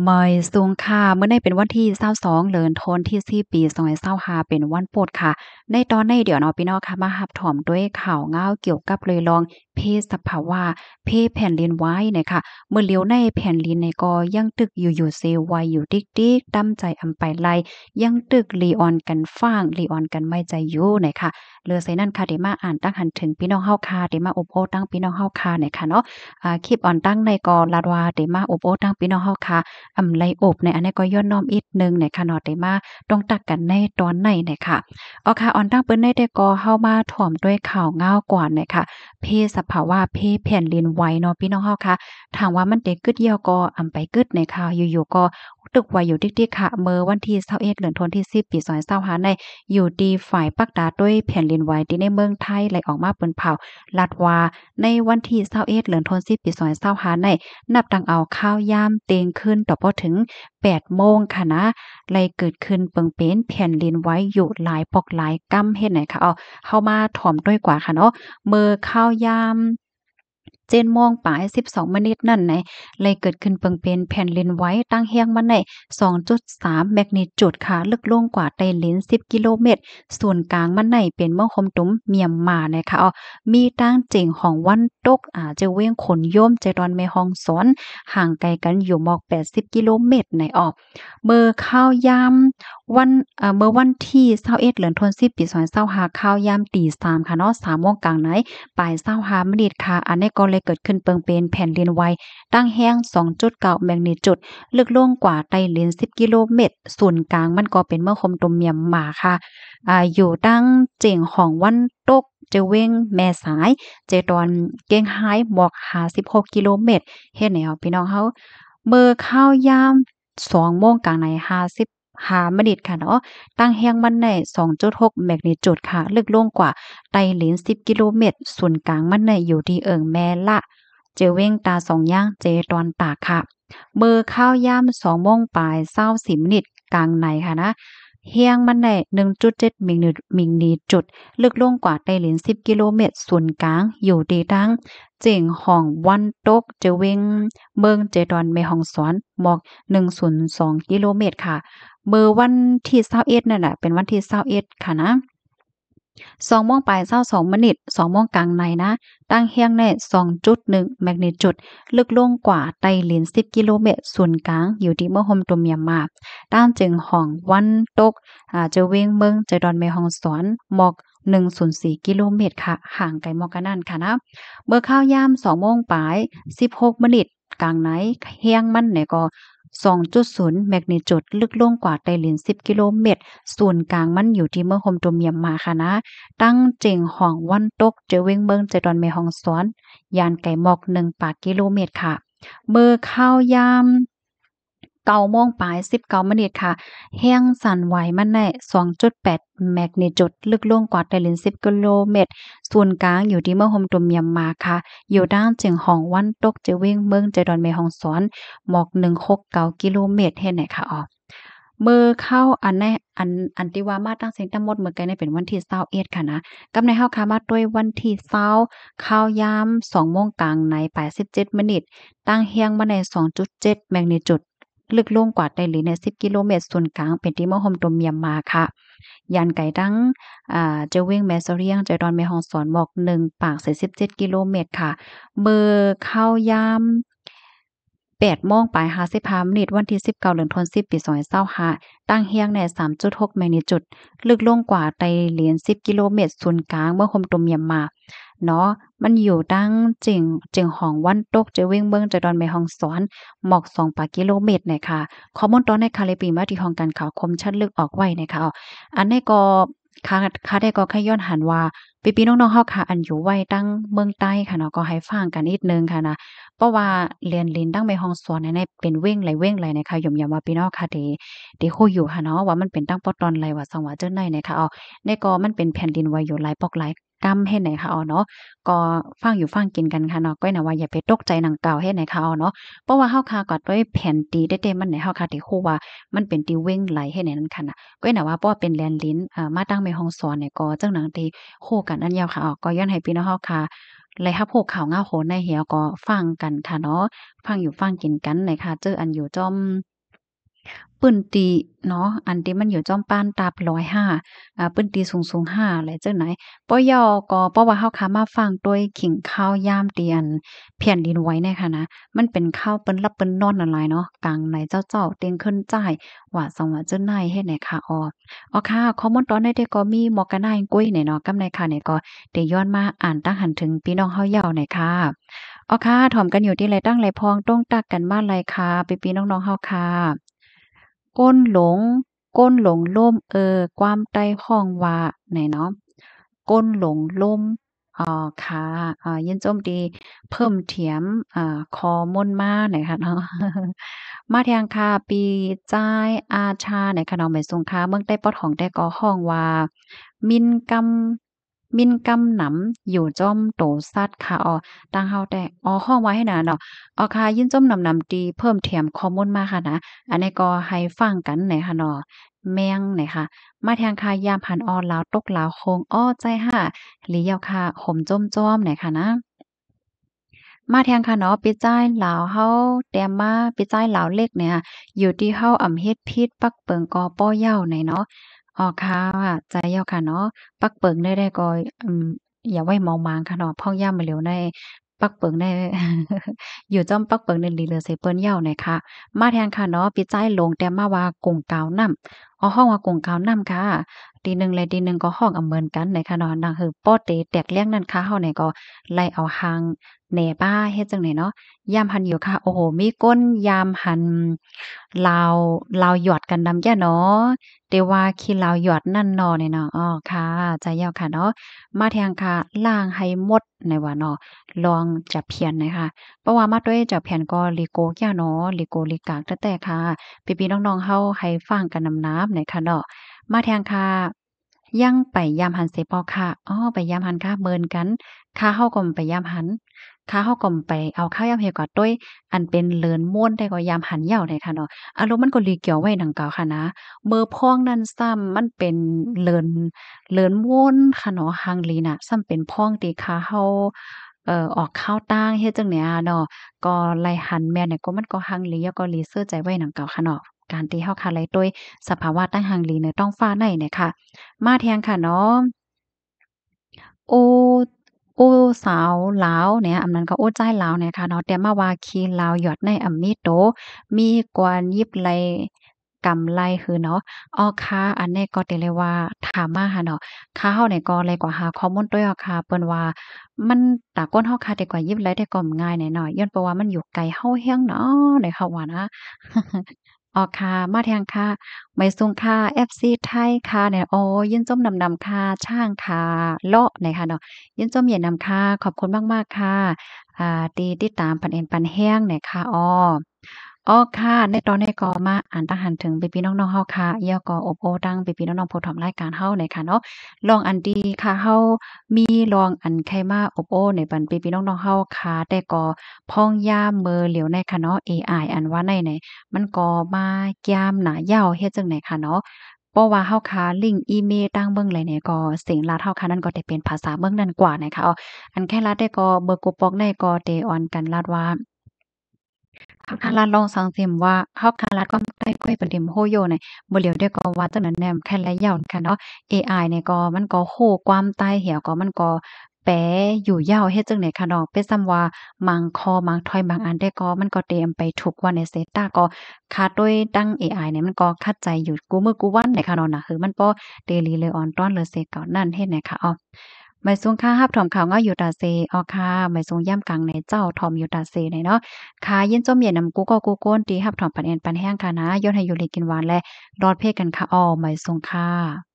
เมยสูงค่ะเมื่อในเป็นวันที่22เดือนธันวาคมที่4ปี2025เป็นวันโปรดค่ะในตอนในเดี๋ยวเนาะพี่น้องค่ะมารับถอมด้วยข่าวง้าวเกี่ยวกับเลยลองเพศสภาวะเพศแผ่นดินไหวเนี่ยค่ะเมื่อเลียวในแผ่นดินในก็ยังตึกอยู่ๆเซไวอยู่ติ๊กๆตั้มใจอำไปไลยังตึกลีออนกันฟ้างลีออนกันไม่ใจอยู่เนี่ยค่ะเหลือไสนั่นค่ะได้มาอ่านตั้งหันถึงพี่น้องเฮาค่ะได้มาอบโอ้ตั้งพี่น้องเฮาค่ะเนี่ยค่ะเนาะคลิปออนตั้งในก็ลาดว่าได้มาอบโอ้ตั้งพี่น้องเฮาค่ะ ไลอบในอันนี้ก็ย้อนน้อมอีกหนึ่งในค่ะเนาะได้มาต้องตักกันในตอนไหนเนี่ยค่ะเอาค่ะออนตั้งเปิ้นได้ก็เข้ามาถ่อมด้วยข่าวง่าวก่อนเนี่ยค่ะเพศสภาวะเพศแผ่นดินไหวเนาะพี่น้องเฮาค่ะถามว่ามันเด็กกึดเหี่ยวก็ไปกึดในข่าวอยู่ๆก็ตึกไหวอยู่ติ๊กๆค่ะเมื่อวันที่21เดือนธันวาคมที่10ปี2025ในอยู่ดีฝ่ายปักตาด้วยแผ่นดินไหวที่ในเมืองไทยไหลออกมาเปิ้นเผาลัดว่าในวันที่21เดือนธันวาคม10ปี2025ใน นับตั้งเอาข้าวยามเตงขึ้นต่อพอถึง8โมงค่ะนะไลเกิดขึ้นเปิงเป็นแผ่นดินไหวอยู่หลายปอกหลายกำเฮ็ดไหนคะเข้ามาถ่อมด้วยกว่าค่ะเนาะเมื่อข้าวยาม7โมงปลาย12มินิทนั่นไหนเลยเกิดขึ้นเปิงเป็นแผ่นดินไหวตั้งแฮงมาใน2.3แมกนิจูดค่ะลึกลงกว่าไต้หลิน10กิโลเมตรศูนย์กลางมันในเป็นเมืองคมตุ้มเมียนมานะคะมีตั้งเจิงของวันตกจะเว้งขนโยมใจดอนแม่ฮองสอนห่างไกลกันอยู่หมอก80กิโลเมตรในเมื่อข้าวยามวันเมื่อวันที่21เดือนธันวาคมปี2025ข้าวยามตี3ค่ะเนาะ3โมงกลางไหนบ่าย25มินิค่ะอันนี้ก็เลยเกิดขึ้นเปิงเป็นแผ่นดินไหวตั้งแห้ง2.9แมกนิจูดลึกลงกว่าไต้หลิน10กิโลเมตรศูนย์กลางมันก็เป็นเมืองคมตมเมียมมาค่ะอยู่ตั้งเจิงของวันตกเจเว้งแม่สายเจตอนเก้งไฮหมอก56กิโลเมตรเฮ็ดแนวพี่น้องเฮาเมื่อข้าวยาม2โมงกลางใน55มินิค่ะเนาะตั้งแห้งมันใน2.6แมกนิจูดค่ะลึกลงกว่าไต้หลิน10กิโลเมตรศูนย์กลางมันในอยู่ที่แม่ละเจเว้งตาสองย่างเจตอนตากค่ะเมื่อข้าวยาม2โมงปลาย20มินิกลางในค่ะนะ เฮียงมันได้1.7มิลลิจุดลึกลงกว่าไต้หลิน10กิโลเมตรศูนย์กลางอยู่ที่ตั้งเจิงห้องวันตกเจเวงเมืองเจดอนแม่ฮ่องสอนหมอก102กิโลเมตรค่ะเมื่อวันที่21นั่นแหละเป็นวันที่21ค่ะนะ 2โมงปลาย22มินิ2โมงกลางในนะตั้งเฮียงใน2.1แมกนิจูดลึกลงกว่าไต้หลิน10กิโลเมตรศูนย์กลางอยู่ที่เมืองโฮมตุมเมียนมาด้านจึงห้องวันตกจะเว้งเมืองจะดอนแม่ฮ่องสอนหมอก104กิโลเมตรค่ะห่างไกลหมอกกันนั่นค่ะนะเมื่อข้าวยาม2โมงปลาย16มินิกลางไหนเฮียงมันเนี่ยก็2.0แมกนิจูดลึกลงกว่าไต้หลิน10กิโลเมตรศูนย์กลางมันอยู่ที่เมืองโฮมตุมเมียนมาค่ะนะ ตั้งเจิงห้องวันตกเจอเว้งเบิงใจดอนแม่ฮ่องสอนยานไก่หมอก1ปากกิโลเมตรค่ะมื้อข้าวยาม9โมงปลาย19มินิค่ะแห้งสั่นไหวมันได้2.8แมกนิจูดลึกลงกว่าไต้หลิน10กิโลเมตรศูนย์กลางอยู่ที่เมืองโฮมตุมเมียนมาค่ะอยู่ด้านเจิงห้องวันตกเจอเว้งเบิงใจดอนแม่ฮ่องสอนหมอก169กิโลเมตรเฮ็ดไหนค่ะมื้อเข้าอันในอันที่ว่ามาตั้งเสียงทั้งหมดมื้อไกลเนี่ยเป็นวันที่21ค่ะนะกับในเฮาค่ะมาด้วยวันที่20ข้าวยาม2โมงกลางใน87มินิตั้งเฮียงมาใน2.7แมกนิจูดลึกลงกว่าไต้หลินใน10กิโลเมตรศูนย์กลางเป็นที่มหมตมเมียนมาค่ะยานไก่ตั้งเจอเวียงแม่เสรียงใจดอนแม่ฮ่องสอนหมอก1ปาก47กิโลเมตรค่ะมื้อเข้ายาม8โมงปลาย55มินิวันที่19เดือนธันวาคมปี2025ตั้งเฮียงใน3.6แมกนิจูดลึกลงกว่าไต้เหลียน10กิโลเมตรศูนย์กลางเมื่อคมตุมเมียนมาเนาะมันอยู่ตั้งจึงห้องวันตกจะเว้งเบิ่งจะดอนแม่ฮ่องสอนหมอก2ปากิโลเมตรเนี่ยค่ะข้อมูลตอนในคาลิปีมาที่ห้องการข่าวคมชัดลึกออกไว้นะคะอันนี้ก็ค่ะได้ก็แค่ย้อนหันว่าพี่ๆน้องๆเฮาค่ะอันอยู่ไว้ตั้งเมืองใต้ค่ะเนาะก็ให้ฟังกันนิดนึงค่ะนะ เพราะว่าเรียนลิ้นตั้งแม่ฮ่องสอนในเป็นเว้งไหลเว้งไหลนะคะหย่อมๆว่าพี่น้องค่ะเดฮู้อยู่ค่ะเนาะว่ามันเป็นตั้งปอตอนไหลว่าสังว่าจังได๋นะคะในก็มันเป็นแผ่นดินไหวอยู่หลายปอกหลายกำเฮ็ดไหนคะเนาะก็ฟังอยู่ฟังกินกันค่ะเนาะก้อยน่ะว่าอย่าไปตกใจหนังเก่าเฮ็ดไหนคะเนาะเพราะว่าเฮาค่ะก็ด้วยแผ่นตีเด้ๆมันไหนเฮาค่ะที่ฮู้ว่ามันเป็นที่เว้งไหลเฮ็ดไหนนั่นค่ะน่ะก้อยน่ะว่าเพราะว่าเป็นแลนลิ้นมาตั้งแม่ฮ่องสอนเนี่ยก็จังหนังที่ฮู้กันอันยาวค่ะก็ย้อนให้พี่น้องเฮาค่ะ และฮับโหกข่าวง่าวโหนในเหี่ยวก็ฟังกันค่ะเนาะฟังอยู่ฟังกินกันนะคะเจออันอยู่จอมปื้นตีเนาะอันที่มันอยู่จ้อมป้านตาบ105ปื้นตีสูงๆ5แหละจังไหนป้อยอก็เพราะว่าเฮาขามาฟังด้วยขิงข้าวยามเตียนแผ่นดินไหวเนี่ยค่ะนะมันเป็นข้าวเปิ้นรับเปิ้นนอนนั่นหลายเนาะกลางในเจ้าๆเต็งขึ้นจ้ายว่าสว่าเจ้าในเฮ็ดไหนค่ะอ๋อค่ะข้อมูลตอนนี้เด็กก็มีหมอกกะนายกุ้ยเนี่ยเนาะกำในค่ะเนี่ยก็ได้ย้อนมาอ่านตั้งหันถึงพี่น้องเฮาเยาว์หน่อยค่ะอ๋อค่ะถ่อมกันอยู่ที่ไรตั้งไรพองต้องตักกันบ้านไรค่ะพี่ๆน้องๆเฮาค่ะ ก้นหลงก้นหลงล่มความใต้ห้องว่าไหนเนาะก้นหลงล่มค่ะยินโจมตีเพิ่มเถียมคอม่นมาหน่อยค่ะเนาะมาแทงค่ะปีจ้ายอาชาในคะเนาะหมายสงค่ะเมืองใต้ปอดของแต่ก็ห้องว่ามินกมินกำหนำอยู่จ้อมโตซัดค่ะตั้งเฮาแต่ห้องไว้ให้น่ะเนาะค่ะยินจมนำตีเพิ่มเติมข้อมูลมาค่ะนะ อันนี้ก็ให้ฟังกันไหนค่ะเนาะแมงไหนค่ะมาแทงคายามพันออลาวตกลาวโคงอ้อใจห่าหลียาวค่ะห่มจ้อมๆไหนค่ะนะมาแทงค่ะเนาะปิจ้ายลาวเฮาแต้มมาปิจ้ายลาวเล็กเนี่ยอยู่ที่เฮาอำเฮ็ดพิษปักเปิงกอป้อเหย้าไหนเนาะค่ะใจเหย้าค่ะเนาะปักเปิงได้ก็อืมอย่าไว้เมามางค่ะเนาะพ่อย่ามมาเหลียวในปักเปิงได้อยู่จ้อมปักเปิงในหลีเหลือใส่เปิ้นเหย้าหน่อยค่ะ มาแทนค่ะเนาะปิจ้ายลงแต่มาว่ากงกาวน้ำห้องว่ากงกาวน้ำค่ะตีหนึ่งเลยตีหนึ่งก็ห้องอำเหมือนกันในค่ะเนาะนั่นคือป้อเตแตกเลี้ยงนั่นค่ะเฮาเนี่ยก็ไล่เอาหางแหน่บ้าเฮ็ดจังได๋เนาะยามหันอยู่ค่ะโอ้โฮมีก้นยามหันลาวหยอดกันนำแย้เนาะแต่ว่าขี้ลาวหยอดนั่นเนาะเนี่ยเนาะค่ะใจยาวค่ะเนาะมาแทงค่ะล้างให้หมดในว่าเนาะลองจับเพียนหน่อยค่ะ เพราะว่ามาด้วยจากแผ่นก็ลีโก้แก่เนาะลีโกลีกากแต่ค่ะพี่ๆน้องๆเฮาให้ฟังกันนำน้ำหน่อยค่ะเนาะมาแทงค่ะยังไปยามหันเสพอค่ะไปยามหันค่ะเมินกันค่าเฮาก็ไปยามหันค่าเฮาก็ไปเอาข้าวยามเฮก็ด้วยอันเป็นเลินม่วนได้ก็ยามหันเหย้าได้ค่ะเนาะอารมณ์มันก็ลีเกี่ยวไว้ดังกล่าวค่ะนะมือพ้องนั้นซ้ำมันเป็นเลินม่วนค่ะเนาะหังลีน่ะซ้ำเป็นพ้องที่ค่าเฮาออกข้าวต้างเฮ็ดจังเนี้ยเนาะ ก็ไล่หันแม่เนี่ยก็มันก็ฮังเลแล้วก็เลเซอร์ใจไว้หนังเก่าค่ะเนาะการที่เฮาคาไลด้วยสภาวะตั้งฮังเลเนี่ยต้องฟ้าในเนี่ยค่ะมาแทงค่ะเนาะ โอ้โอ้สาวลาวเนี่ยอันนั้นก็โอ้ใจายลาวเนี่ยค่ะเนาะแต่มาว่าคีย์ลาวหยอดในอันมีโตมีกวนยิบไหลกำไรคือเนาะค่ะอันนี้ก็ได้เลยว่าถามมาค่ะเนาะค่ะเฮาเนี่ยก็เลยก็หาข้อมูลด้วยค่ะเปิ้นว่ามันตาก้นเฮาค่ะแต่กว่ายิบไหลแต่ก็ง่ายหน่อยๆย้อนเพราะว่ามันอยู่ไกลเฮาแฮงเนาะได้ค่ะว่านะค่ะมาแทงค่ะไม่ทรงค่ะ FC ไทยค่ะเนี่ยยินจมนำๆค่ะช่างค่ะเลาะเนี่ยค่ะเนาะ ยินจมเย็นนำค่ะขอบคุณมากๆค่ะที่ติดตามปันเอ็นปันแห้งเนี่ยค่ะค่ะในตอนนี้ก็มาอ่านทหารถึงพี่ๆน้องๆเฮาค่ะย่อก็อบโอ้ตั้งพี่ๆน้องๆผู้ถอมรายการเฮาเนี่ยค่ะเนาะลองอันดีค่ะเฮามีลองอันใครมาอบโอ้ในปันพี่ๆน้องๆเฮาค่ะแต่ก็พ้องย่ามมือเหลียวในค่ะเนาะเอไออันว่าในไหนมันก็มาย่ามหน้าเหย้าเฮ็ดจังได๋ค่ะเนาะ เพราะว่าเฮาคาลิงก์อีเมลต่างเบิ่งเลยเนี่ยก็เสียงลาวเฮาคานั้นก็ได้เป็นภาษาเมืองนั้นกว่านะคะอันแค่ลัดได้ก็เบอร์กูปอกได้ก็เตออนกันลาดว่าเฮาคาลัดลองสังเสียมว่าเฮาคาลัดก็ได้ก้อยประเด็มโฮโยเนี่ยบ่เหลียวได้ก็ว่าจังนั้นแนมแค่ระยะค่ะเนาะเอไอเนี่ยก็มันก็โฮความใต้เหี่ยวก็มันก็แปลอยู่ยาวเฮ็ดจังได๋ค่ะเนาะเป็นซ้ำว่ามังคอมังถอยบางอันได้ก็มันก็เตรียมไปถูกว่าในเซตาก็คาดด้วยตั้งเอไอเนี่ยมันก็คัดใจอยู่กูมื้อกูวันได้ค่ะเนาะน่ะคือมันบ่เดลีเลยออนต้อนเลยเซเก่านั่นเฮ็ดไหนค่ะหมายสูงค่ารับถอมข่าวง้ออยู่ตาเซค่ะหมายสูงย่ำกลางในเจ้าทอมอยู่ตาเซในเนาะค่ะยินจมเย็นนำกูก็กูโก้นตีรับถอมปันแอนปันแห้งค่ะนะย้อนให้อยู่เลยกินหวานและรอดเพศกันค่ะหมายสูงค่ะ